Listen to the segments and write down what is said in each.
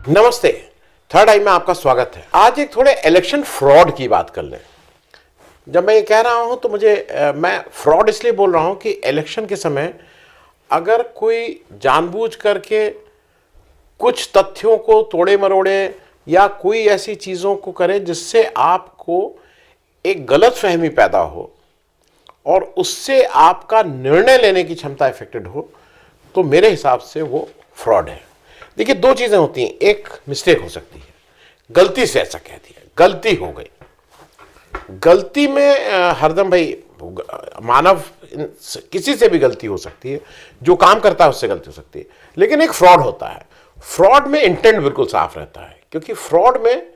नमस्ते। थर्ड आई में आपका स्वागत है। आज एक थोड़े इलेक्शन फ्रॉड की बात कर लें। जब मैं ये कह रहा हूं तो मैं फ्रॉड इसलिए बोल रहा हूं कि इलेक्शन के समय अगर कोई जानबूझ करके कुछ तथ्यों को तोड़े मरोड़े या कोई ऐसी चीज़ों को करे जिससे आपको एक गलत फहमी पैदा हो और उससे आपका निर्णय लेने की क्षमता इफेक्टेड हो, तो मेरे हिसाब से वो फ्रॉड है। देखिए, दो चीज़ें होती हैं। एक मिस्टेक हो सकती है, गलती से ऐसा कह दिया, गलती हो गई। गलती में हरदम भाई मानव किसी से भी गलती हो सकती है, जो काम करता है उससे गलती हो सकती है। लेकिन एक फ्रॉड होता है, फ्रॉड में इंटेंट बिल्कुल साफ रहता है, क्योंकि फ्रॉड में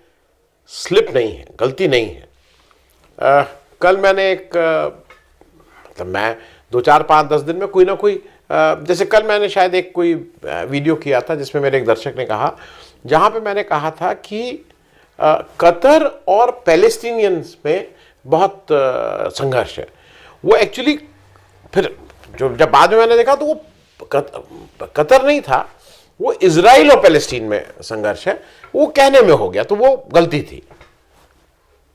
स्लिप नहीं है, गलती नहीं है। कल मैंने मतलब मैं 2, 4, 5, 10 दिन में कोई ना कोई जैसे कल मैंने शायद एक कोई वीडियो किया था जिसमें मेरे एक दर्शक ने कहा, जहां पे मैंने कहा था कि कतर और पैलेस्टीनियंस में बहुत संघर्ष है। वो एक्चुअली फिर जब बाद में मैंने देखा तो वो कतर नहीं था, वो इजराइल और पैलेस्टीन में संघर्ष है। वो कहने में हो गया, तो वो गलती थी,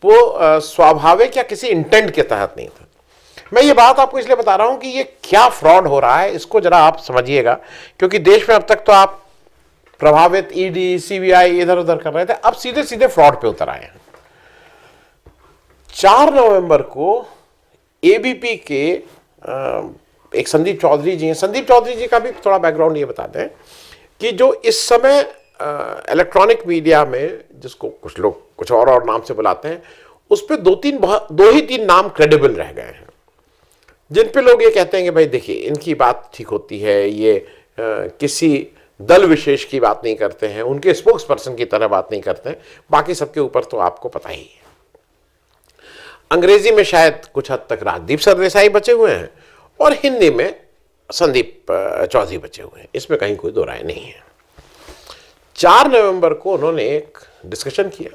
वो स्वाभाविक या किसी इंटेंट के तहत नहीं था। मैं ये बात आपको इसलिए बता रहा हूं कि ये क्या फ्रॉड हो रहा है, इसको जरा आप समझिएगा, क्योंकि देश में अब तक तो आप प्रभावित ईडी, सीबीआई इधर उधर कर रहे थे, अब सीधे सीधे फ्रॉड पे उतर आए हैं। 4 नवंबर को एबीपी के एक संदीप चौधरी जी हैं। संदीप चौधरी जी का भी थोड़ा बैकग्राउंड ये बताते हैं कि जो इस समय इलेक्ट्रॉनिक मीडिया में, जिसको कुछ लोग कुछ और नाम से बुलाते हैं, उस पर 2 ही 3 नाम क्रेडिबल रह गए हैं, जिन पे लोग ये कहते हैं कि भाई देखिए, इनकी बात ठीक होती है, ये किसी दल विशेष की बात नहीं करते हैं, उनके स्पोक्स पर्सन की तरह बात नहीं करते हैं। बाकी सबके ऊपर तो आपको पता ही है। अंग्रेजी में शायद कुछ हद तक राजदीप सरदेसाई बचे हुए हैं और हिंदी में संदीप चौधरी बचे हुए हैं, इसमें कहीं कोई दो राय नहीं है। 4 नवंबर को उन्होंने एक डिस्कशन किया।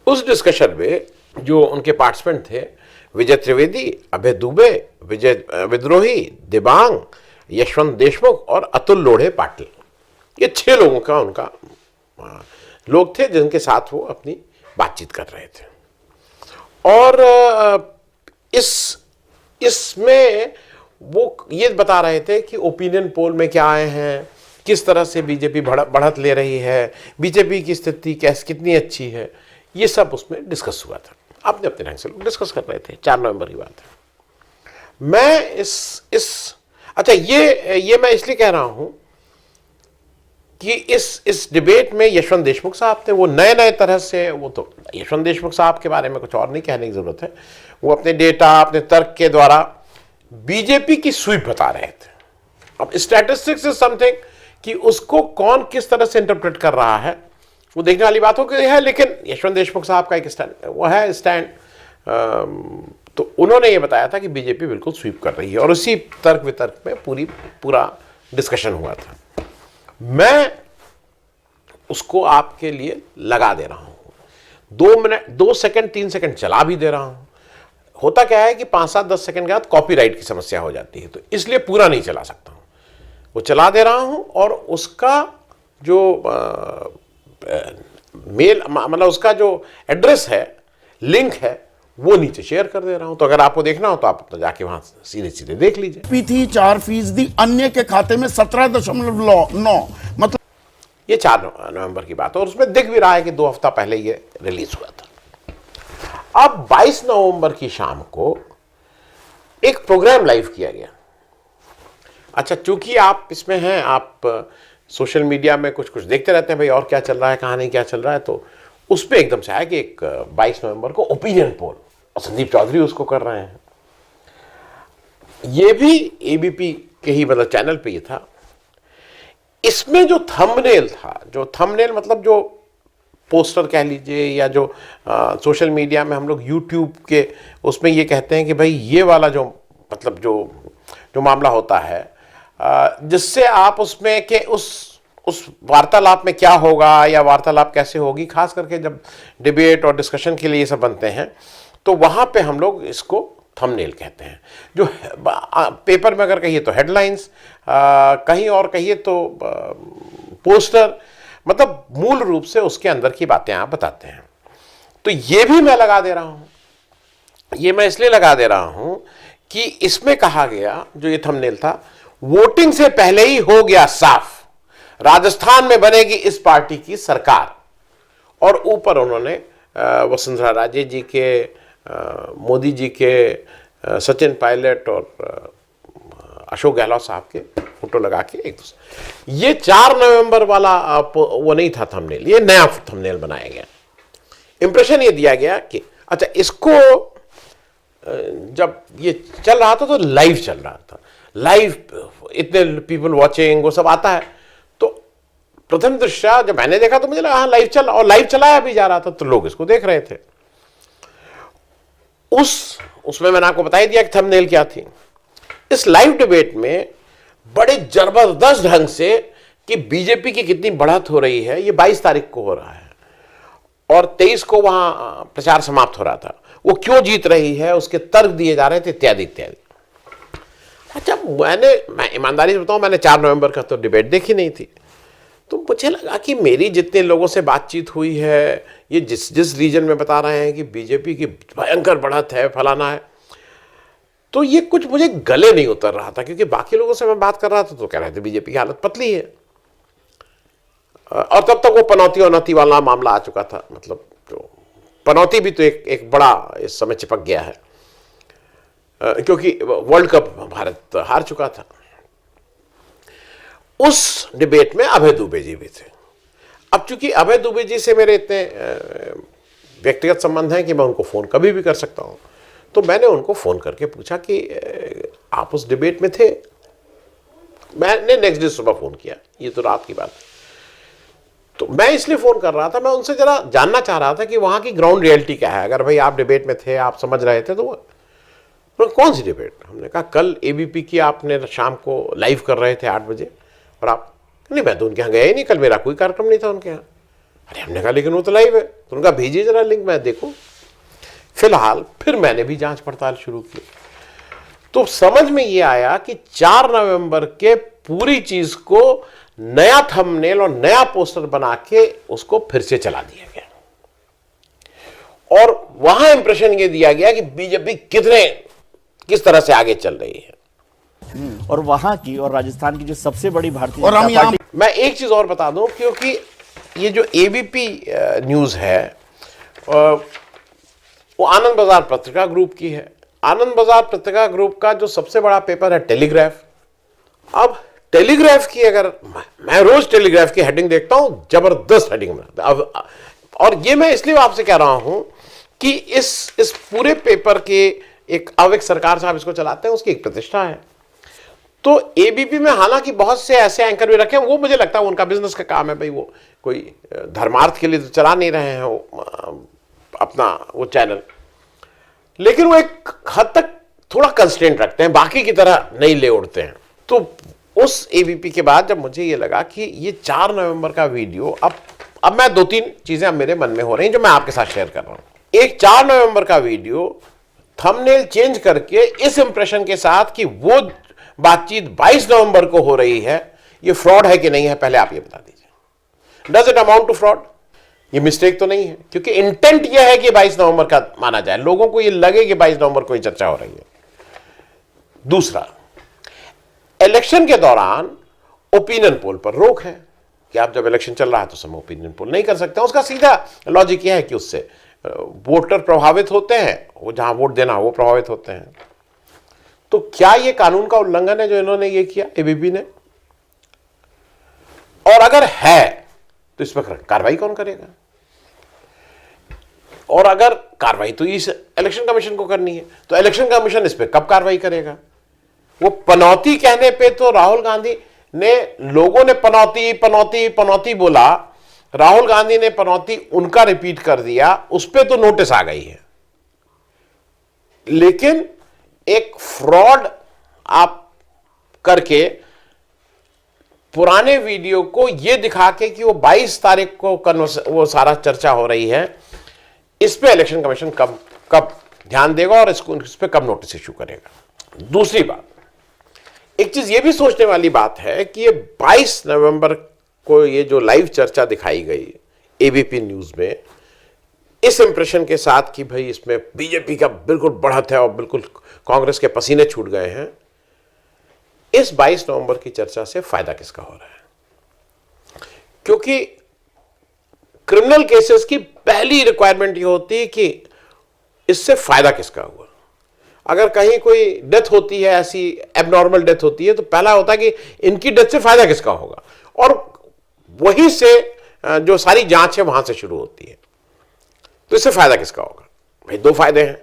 उस डिस्कशन में जो उनके पार्टिसिपेंट थे, विजय त्रिवेदी, अभय दुबे, विजय विद्रोही, दिबांग, यशवंत देशमुख और अतुल लोढ़े पाटिल, ये 6 लोगों का उनका लोग थे जिनके साथ वो अपनी बातचीत कर रहे थे। और इसमें वो ये बता रहे थे कि ओपिनियन पोल में क्या आए हैं, किस तरह से बीजेपी बढ़त ले रही है, बीजेपी की स्थिति कितनी अच्छी है, ये सब उसमें डिस्कस हुआ था। अपने अपने ढंग से लोग डिस्कस कर रहे थे। 4 नवंबर की बात है। मैं अच्छा, ये मैं इसलिए कह रहा हूं कि इस डिबेट में यशवंत देशमुख साहब थे। वो नए तरह से, वो तो यशवंत देशमुख साहब के बारे में कुछ और नहीं कहने की जरूरत है, वो अपने डेटा, अपने तर्क के द्वारा बीजेपी की स्वीप बता रहे थे। अब स्टैटिस्टिक्स इज समथिंग कि उसको कौन किस तरह से इंटरप्रेट कर रहा है, वो देखने वाली बात हो है। लेकिन यशवंत देशमुख साहब का एक स्टैंड तो उन्होंने ये बताया था कि बीजेपी बिल्कुल स्वीप कर रही है, और उसी तर्क वितर्क में पूरा डिस्कशन हुआ था। मैं उसको आपके लिए लगा दे रहा हूं, 2 मिनट 2 सेकंड 3 सेकंड चला भी दे रहा हूं। होता क्या है कि 5, 7, 10 सेकंड के बाद कॉपीराइट की समस्या हो जाती है, तो इसलिए पूरा नहीं चला सकता हूं, वो चला दे रहा हूं। और उसका जो मेल, मतलब उसका जो एड्रेस है, लिंक है, वो नीचे शेयर कर दे रहा हूं। तो अगर आपको देखना हो तो आप तो जाके वहां सीधे देख लीजिए। थी 4%, अन्य के खाते में 17.9, मतलब ये 4 नवंबर की बात है, और उसमें दिख भी रहा है कि 2 हफ्ता पहले ये रिलीज हुआ था। अब 22 नवंबर की शाम को एक प्रोग्राम लाइव किया गया। अच्छा, चूंकि आप इसमें हैं, आप सोशल मीडिया में कुछ देखते रहते हैं भाई, और क्या चल रहा है, कहां नहीं क्या चल रहा है, तो उस पर एकदम से आया कि एक 22 नवंबर को ओपिनियन पोल, और संदीप चौधरी उसको कर रहे हैं। ये भी एबीपी के ही मतलब चैनल पे ये था। इसमें जो थंबनेल था, जो थंबनेल मतलब जो पोस्टर कह लीजिए, या जो सोशल मीडिया में हम लोग यूट्यूब के उसमें ये कहते हैं कि भाई ये वाला जो मतलब जो मामला होता है, जिससे आप उसमें के उस वार्तालाप में क्या होगा या वार्तालाप कैसे होगी, खास करके जब डिबेट और डिस्कशन के लिए ये सब बनते हैं, तो वहाँ पे हम लोग इसको थंबनेल कहते हैं। जो पेपर में अगर कहिए तो हेडलाइंस, कहीं और कहिए तो पोस्टर, मतलब मूल रूप से उसके अंदर की बातें आप बताते हैं। तो ये भी मैं लगा दे रहा हूं, ये मैं इसलिए लगा दे रहा हूं कि इसमें कहा गया, जो ये थंबनेल था, वोटिंग से पहले ही हो गया साफ, राजस्थान में बनेगी इस पार्टी की सरकार। और ऊपर उन्होंने वसुंधरा राजे जी के, मोदी जी के, सचिन पायलट और अशोक गहलोत साहब के फोटो लगा के एक दूसरे। ये 4 नवंबर वाला वो नहीं था थंबनेल, ये नया थंबनेल बनाया गया। इंप्रेशन ये दिया गया कि अच्छा, इसको जब ये चल रहा था तो लाइव चल रहा था, लाइव इतने पीपल वॉचिंग वो सब आता है। तो प्रथम दृष्टया जब मैंने देखा तो मुझे लगा हाँ लाइव चल, और लाइव चलाया भी जा रहा था, तो लोग इसको देख रहे थे। उसमें मैंने आपको बता ही दिया कि थंबनेल क्या थी। इस लाइव डिबेट में बड़े जबरदस्त ढंग से कि बीजेपी की कितनी बढ़त हो रही है, ये 22 तारीख को हो रहा है और 23 को वहां प्रचार समाप्त हो रहा था, वो क्यों जीत रही है उसके तर्क दिए जा रहे थे, इत्यादि इत्यादि। अच्छा, मैं ईमानदारी से बताऊं, मैंने 4 नवंबर का तो डिबेट देखी नहीं थी। तो मुझे लगा कि मेरी जितने लोगों से बातचीत हुई है, ये जिस रीजन में बता रहे हैं कि बीजेपी की भयंकर बढ़त है, फलाना है, तो ये कुछ मुझे गले नहीं उतर रहा था, क्योंकि बाकी लोगों से मैं बात कर रहा था तो कह रहे थे बीजेपी की हालत पतली है। और तब तक वो पनौती वनौती वाला मामला आ चुका था, मतलब जो पनौती भी तो एक बड़ा इस समय चिपक गया है, क्योंकि वर्ल्ड कप भारत हार चुका था। उस डिबेट में अभय दुबे जी भी थे। अब चूंकि अभय दुबे जी से मेरे इतने व्यक्तिगत संबंध हैं कि मैं उनको फोन कभी भी कर सकता हूं, तो मैंने उनको फोन करके पूछा कि आप उस डिबेट में थे? मैंने नेक्स्ट डे सुबह फोन किया, ये तो रात की बात है। तो मैं इसलिए फोन कर रहा था, मैं उनसे जरा जानना चाह रहा था कि वहां की ग्राउंड रियलिटी क्या है। अगर भाई आप डिबेट में थे, आप समझ रहे थे, तो कौन सी डिबेट? हमने कहा कल एबीपी की आपने शाम को लाइव कर रहे थे 8 बजे, और आप नहीं, मैं तो उनके यहाँ गया ही नहीं, कल मेरा कोई कार्यक्रम नहीं था उनके यहाँ। अरे हमने कहा लेकिन वो तो लाइव है, तो उनका भेजिए जरा लिंक, मैं देखूं। फिलहाल फिर मैंने भी जांच पड़ताल शुरू की, तो समझ में ये आया कि 4 नवंबर के पूरी चीज को नया थंबनेल और नया पोस्टर बना के उसको फिर से चला दिया गया, और वहां इंप्रेशन ये दिया गया कि बीजेपी किस तरह से आगे चल रही है। और वहां की और राजस्थान की जो सबसे बड़ी भारतीय और हम जनता यहाँ पार्टी, मैं एक चीज और बता दूं, क्योंकि ये जो एबीपी न्यूज है वो आनंद बाजार पत्रिका ग्रुप की है। आनंद बाजार पत्रिका ग्रुप का जो सबसे बड़ा पेपर है टेलीग्राफ। अब टेलीग्राफ की, अगर मैं रोज टेलीग्राफ की हेडिंग देखता हूं, जबरदस्त हेडिंग बनाता है। और ये मैं इसलिए आपसे कह रहा हूं कि इस पूरे पेपर के एक सरकार साहब इसको चलाते हैं, उसकी एक प्रतिष्ठा है। तो एबीपी में हालांकि बहुत से ऐसे एंकर भी रखे हैं, वो मुझे लगता है उनका बिजनेस का काम है भाई, वो कोई धर्मार्थ के लिए तो चला नहीं रहे हैं वो अपना वो चैनल, लेकिन वो एक हद तक थोड़ा कंस्ट्रेंट रखते हैं, बाकी की तरह नहीं ले उड़ते हैं। तो उस एबीपी के बाद जब मुझे ये लगा कि ये 4 नवंबर का वीडियो, अब मैं 2-3 चीजें अब मेरे मन में हो रही हैं जो मैं आपके साथ शेयर कर रहा हूं। एक 4 नवंबर का वीडियो थंबनेल चेंज करके इस इंप्रेशन के साथ कि वो बातचीत 22 नवंबर को हो रही है, ये फ्रॉड है कि नहीं है, पहले आप ये बता दीजिए। Does it amount to fraud? ये मिस्टेक तो नहीं है, क्योंकि इंटेंट यह है कि 22 नवंबर का माना जाए, लोगों को ये लगे कि 22 नवंबर को ये चर्चा हो रही है। दूसरा, इलेक्शन के दौरान ओपिनियन पोल पर रोक है कि आप जब इलेक्शन चल रहा है तो सब ओपिनियन पोल नहीं कर सकते। उसका सीधा लॉजिक यह है कि उससे वोटर प्रभावित होते हैं, वो जहां वोट देना वो प्रभावित होते हैं। तो क्या ये कानून का उल्लंघन है जो इन्होंने ये किया एबीपी ने? और अगर है तो इस पर कार्रवाई कौन करेगा? और अगर कार्रवाई तो इस इलेक्शन कमीशन को करनी है, तो इलेक्शन कमीशन इस पर कब कार्रवाई करेगा? वो पनौती कहने पे तो राहुल गांधी ने, लोगों ने पनौती पनौती पनौती बोला, राहुल गांधी ने पनौती उनका रिपीट कर दिया, उस पर तो नोटिस आ गई है। लेकिन एक फ्रॉड आप करके पुराने वीडियो को यह दिखा के कि वो 22 तारीख को वो सारा चर्चा हो रही है, इस पे इलेक्शन कमीशन कब ध्यान देगा और इस पे कब नोटिस इशू करेगा? दूसरी बात, एक चीज ये भी सोचने वाली बात है कि ये 22 नवंबर को ये जो लाइव चर्चा दिखाई गई एबीपी न्यूज में, इस इंप्रेशन के साथ कि भाई इसमें बीजेपी का बिल्कुल बढ़त है और बिल्कुल कांग्रेस के पसीने छूट गए हैं, इस 22 नवंबर की चर्चा से फायदा किसका हो रहा है? क्योंकि क्रिमिनल केसेस की पहली रिक्वायरमेंट ये होती है कि इससे फायदा किसका हुआ। अगर कहीं कोई डेथ होती है, ऐसी एबनॉर्मल डेथ होती है, तो पहला होता है कि इनकी डेथ से फायदा किसका होगा, और वहीं से जो सारी जांच है वहां से शुरू होती है। तो इससे फायदा किसका होगा? भाई दो फायदे हैं।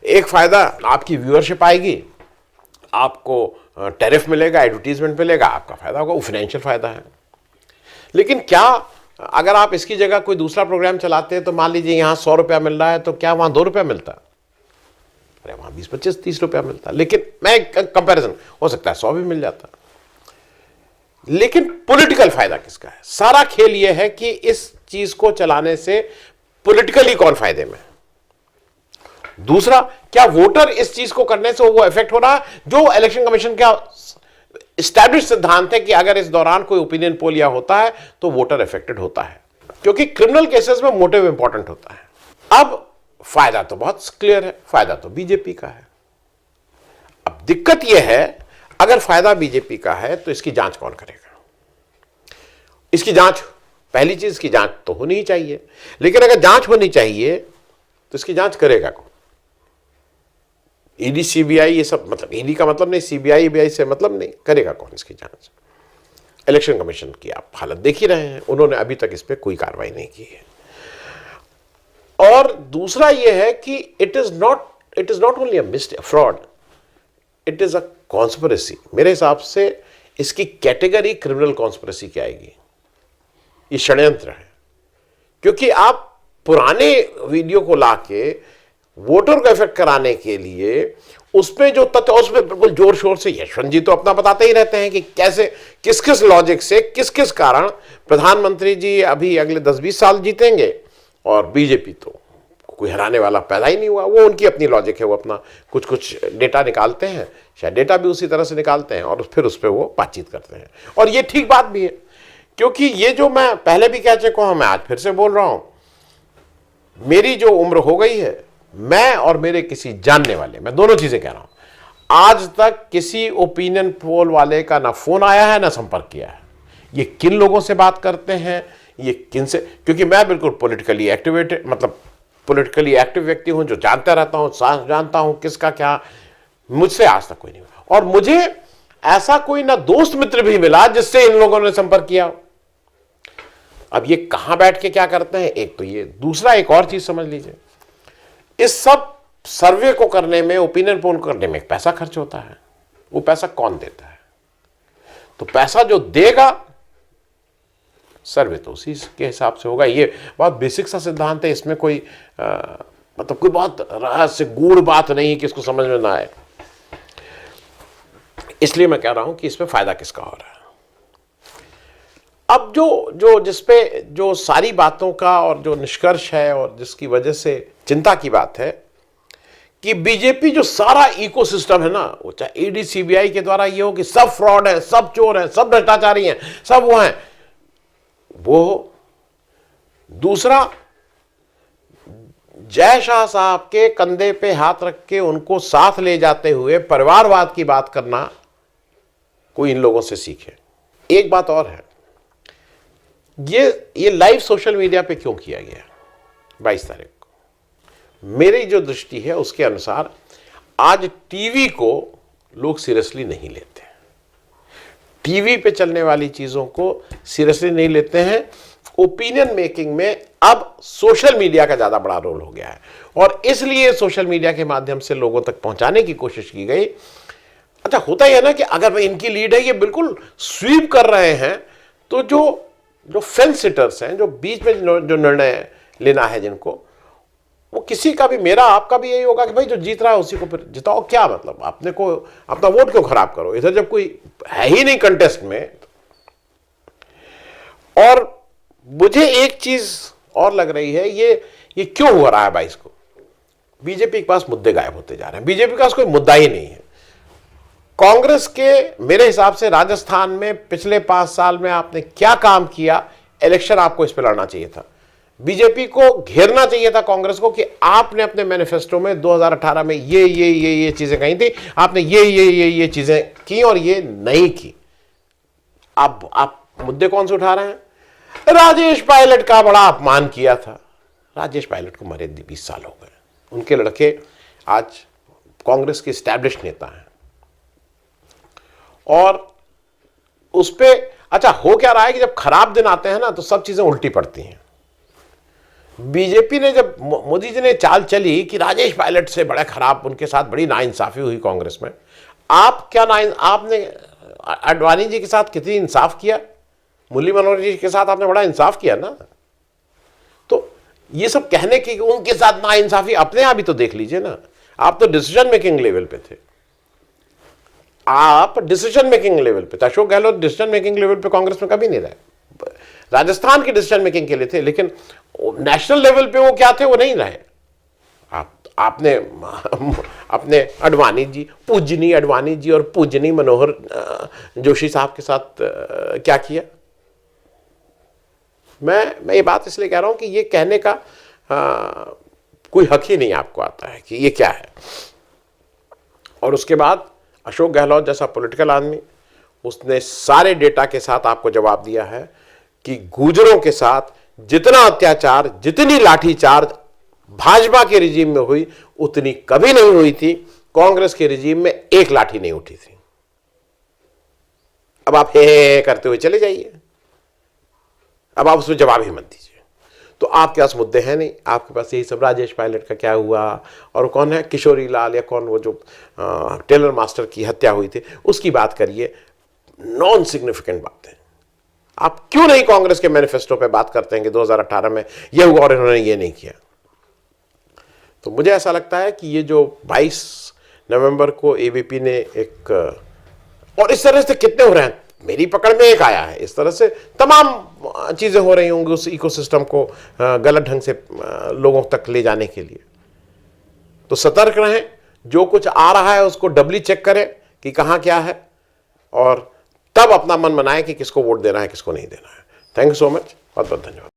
एक फायदा, आपकी व्यूअरशिप आएगी, आपको टैरिफ मिलेगा, एडवर्टीजमेंट मिलेगा, आपका फायदा होगा, वो फाइनेंशियल फायदा है। लेकिन क्या अगर आप इसकी जगह कोई दूसरा प्रोग्राम चलाते हैं, तो मान लीजिए यहां 100 रुपया मिल रहा है, तो क्या वहां 2 रुपया मिलता? अरे वहां 20, 25, 30 रुपया मिलता। लेकिन मैं कंपैरिजन, हो सकता है 100 भी मिल जाता। लेकिन पॉलिटिकल फायदा किसका है? सारा खेल यह है कि इस चीज को चलाने से पॉलिटिकली कौन फायदे में। दूसरा, क्या वोटर इस चीज को करने से वो इफेक्ट हो रहा है? जो इलेक्शन कमीशन का एस्टैब्लिश सिद्धांत है कि अगर इस दौरान कोई ओपिनियन पोल या होता है तो वोटर इफेक्टेड होता है, क्योंकि क्रिमिनल केसेस में मोटिव इंपॉर्टेंट होता है। अब फायदा तो बहुत क्लियर है, फायदा तो बीजेपी का है। अब दिक्कत यह है, अगर फायदा बीजेपी का है तो इसकी जांच कौन करेगा? इसकी जांच, पहली चीज की जांच तो होनी ही चाहिए, लेकिन अगर जांच होनी चाहिए तो इसकी जांच करेगा कौन? ईडी, सीबीआई, ये सब, मतलब ईडी का मतलब नहीं, सीबीआई बीआई से मतलब नहीं, करेगा कौन इसकी जांच? इलेक्शन कमीशन की आप हालत देख ही रहे हैं, उन्होंने अभी तक इस पर कोई कार्रवाई नहीं की है। और दूसरा यह है कि it is not only a mistake, fraud, it is a conspiracy. मेरे हिसाब से इसकी कैटेगरी क्रिमिनल कॉन्स्पिरेसी की आएगी। ये षड्यंत्र है, क्योंकि आप पुराने वीडियो को लाके वोटर को इफेक्ट कराने के लिए उसमें जो तथ्य, उसमें बिल्कुल जोर शोर से यशवंत जी तो अपना बताते ही रहते हैं कि कैसे किस किस लॉजिक से, किस किस कारण प्रधानमंत्री जी अभी अगले 10-20 साल जीतेंगे और बीजेपी तो कोई हराने वाला पैदा ही नहीं हुआ। वो उनकी अपनी लॉजिक है, वो अपना कुछ कुछ डेटा निकालते हैं, शायद डेटा भी उसी तरह से निकालते हैं और फिर उस पर वो बातचीत करते हैं। और ये ठीक बात भी है, क्योंकि ये जो मैं पहले भी कह चुका हूं, मैं आज फिर से बोल रहा हूं, मेरी जो उम्र हो गई है, मैं और मेरे किसी जानने वाले, मैं दोनों चीजें कह रहा हूं, आज तक किसी ओपिनियन पोल वाले का ना फोन आया है ना संपर्क किया है। ये किन लोगों से बात करते हैं, ये किन से, क्योंकि मैं बिल्कुल पॉलिटिकली एक्टिवेटेड, मतलब पॉलिटिकली एक्टिव व्यक्ति हूं, जो जानता रहता हूं, जानता हूं किसका क्या, मुझसे आज तक कोई नहीं हुआ। और मुझे ऐसा कोई ना दोस्त मित्र भी मिला जिससे इन लोगों ने संपर्क किया। अब ये कहां बैठ के क्या करते हैं, एक तो ये, दूसरा एक और चीज समझ लीजिए, इस सब सर्वे को करने में, ओपिनियन पोल करने में पैसा खर्च होता है। वो पैसा कौन देता है? तो पैसा जो देगा, सर्वे तो उसी के हिसाब से होगा। ये बहुत बेसिक सा सिद्धांत है, इसमें कोई मतलब कोई बहुत रहस्य गूढ़ बात नहीं कि इसको समझ में ना आए। इसलिए मैं कह रहा हूं कि इसमें फायदा किसका हो रहा है। अब जो जिसपे जो सारी बातों का और जो निष्कर्ष है और जिसकी वजह से चिंता की बात है कि बीजेपी जो सारा इकोसिस्टम है ना, वो चाहे ईडी सीबीआई के द्वारा ये हो कि सब फ्रॉड है, सब चोर है, सब भ्रष्टाचारी हैं, सब वो हैं, वो दूसरा जय शाह साहब के कंधे पे हाथ रख के उनको साथ ले जाते हुए परिवारवाद की बात करना कोई इन लोगों से सीखे। एक बात और है, ये लाइव सोशल मीडिया पे क्यों किया गया 22 तारीख को? मेरी जो दृष्टि है उसके अनुसार आज टीवी को लोग सीरियसली नहीं लेते, टीवी पे चलने वाली चीजों को सीरियसली नहीं लेते हैं। ओपिनियन मेकिंग में अब सोशल मीडिया का ज्यादा बड़ा रोल हो गया है और इसलिए सोशल मीडिया के माध्यम से लोगों तक पहुंचाने की कोशिश की गई। अच्छा, होता ही है ना कि अगर इनकी लीड है, ये बिल्कुल स्वीप कर रहे हैं, तो जो फेंस सिटर्स हैं, जो बीच में जो निर्णय लेना है जिनको, वो किसी का भी, मेरा आपका भी यही होगा कि भाई जो जीत रहा है उसी को फिर जिताओ। क्या मतलब, आपने को अपना वोट क्यों खराब करो, इधर जब कोई है ही नहीं कंटेस्ट में। और मुझे एक चीज और लग रही है, ये क्यों हो रहा है 22 को? बीजेपी के पास मुद्दे गायब होते जा रहे हैं, बीजेपी के पास कोई मुद्दा ही नहीं है। कांग्रेस के मेरे हिसाब से राजस्थान में पिछले 5 साल में आपने क्या काम किया, इलेक्शन आपको इस पे लड़ना चाहिए था। बीजेपी को घेरना चाहिए था कांग्रेस को कि आपने अपने मैनिफेस्टो में 2018 में ये चीजें कही थी, आपने ये चीजें की और ये नहीं की। अब आप मुद्दे कौन से उठा रहे हैं? राजेश पायलट का बड़ा अपमान किया था। राजेश पायलट को मरे 20 साल हो गए, उनके लड़के आज कांग्रेस के स्टैब्लिश नेता हैं और उस पे अच्छा हो क्या रहा है कि जब खराब दिन आते हैं ना तो सब चीजें उल्टी पड़ती हैं। बीजेपी ने जब मोदी जी ने चाल चली कि राजेश पायलट से बड़ा खराब, उनके साथ बड़ी नाइंसाफी हुई कांग्रेस में, आपने अडवाणी जी के साथ कितनी इंसाफ किया, मुरली मनोहर जी के साथ आपने बड़ा इंसाफ किया ना। तो ये सब कहने की उनके साथ नाइंसाफी, अपने आप ही तो देख लीजिए ना। आप तो डिसीजन मेकिंग लेवल पे थे, आप डिसीजन मेकिंग लेवल पे थे। Ashok Gehlot decision making level पे कांग्रेस में कभी नहीं रहे, राजस्थान की डिसीजन मेकिंग के लिए थे, लेकिन नेशनल लेवल पे वो क्या थे वो नहीं रहे। आपने अपने अडवाणी जी, पूजनी अडवाणी जी और पूजनी मनोहर जोशी साहब के साथ क्या किया। मैं ये बात इसलिए कह रहा हूं कि ये कहने का कोई हक ही नहीं आपको आता है कि ये क्या है। और उसके बाद अशोक गहलोत जैसा पॉलिटिकल आदमी, उसने सारे डेटा के साथ आपको जवाब दिया है कि गुर्जरों के साथ जितना अत्याचार, जितनी लाठीचार्ज भाजपा के रिजीम में हुई उतनी कभी नहीं हुई थी कांग्रेस के रिजीम में, एक लाठी नहीं उठी थी। अब आप हे करते हुए चले जाइए, अब आप उसमें जवाब ही मत दीजिए। तो आपके पास मुद्दे हैं नहीं, आपके पास यही सब राजेश पायलट का क्या हुआ और कौन है किशोरी लाल या कौन वो जो टेलर मास्टर की हत्या हुई थी उसकी बात करिए। नॉन सिग्निफिकेंट बातें। आप क्यों नहीं कांग्रेस के मैनिफेस्टो पे बात करते हैं कि 2018 में ये हुआ और इन्होंने ये नहीं किया। तो मुझे ऐसा लगता है कि ये जो 22 नवंबर को एबीपी ने एक, और इस तरह से कितने हो रहे हैं, मेरी पकड़ में एक आया है, इस तरह से तमाम चीजें हो रही होंगी उस इकोसिस्टम को गलत ढंग से लोगों तक ले जाने के लिए। तो सतर्क रहें, जो कुछ आ रहा है उसको डबली चेक करें कि कहां क्या है और तब अपना मन बनाएं कि किसको वोट देना है किसको नहीं देना है। थैंक यू सो मच, बहुत बहुत धन्यवाद।